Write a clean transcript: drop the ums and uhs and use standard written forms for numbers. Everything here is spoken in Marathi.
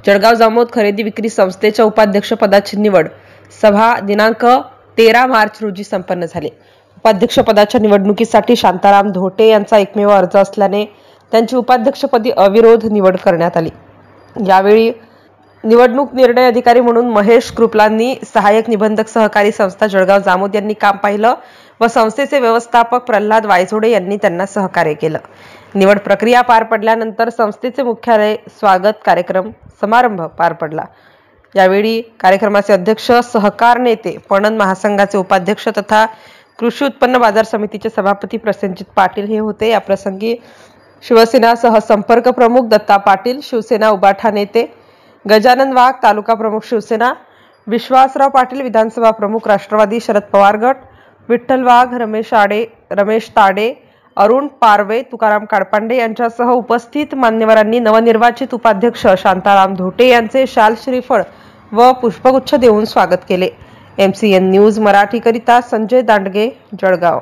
जळगाव जामोद खरेदी विक्री संस्थेच्या उपाध्यक्षपदाची निवड सभा दिनांक 13 मार्च रोजी संपन्न झाली। उपाध्यक्षपदाच्या निवडणुकीसाठी शांताराम धोटे यांचा एकमेव अर्ज असल्याने त्यांची उपाध्यक्षपदी अविरोध निवड करण्यात आली। यावेळी निवडणूक निर्णय अधिकारी म्हणून महेश कृपलांनी, सहाय्यक निबंधक सहकारी संस्था जळगाव जामोद यांनी काम पाहिलं व संस्थेचे व्यवस्थापक प्रल्हाद वायझोडे यांनी त्यांना सहकार्य केलं। निवड प्रक्रिया पार पडल्यानंतर संस्थेचे मुख्यालय स्वागत कार्यक्रम समारंभ पार पडला। यावेळी कार्यक्रमाचे अध्यक्ष, सहकार नेते, पणन महासंघाचे उपाध्यक्ष तथा कृषी उत्पन्न बाजार समितीचे सभापती प्रसेनजित पाटील हे होते। या प्रसंगी शिवसेना सहसंपर्क प्रमुख दत्ता पाटील, शिवसेना उबाठा नेते गजानन वाघ, तालुका प्रमुख शिवसेना विश्वासराव पाटील, विधानसभा प्रमुख राष्ट्रवादी शरद पवार गट विठ्ठल वाघ, रमेश ताडे, अरुण पारवे, तुकाराम काडपांडे यांच्यासह उपस्थित मान्यवरांनी नवनिर्वाचित उपाध्यक्ष शांताराम धोटे यांचे शाल, श्रीफळ व पुष्पगुच्छ देऊन स्वागत केले। MCN न्यूज मराठी करिता संजय दांडगे, जळगाव।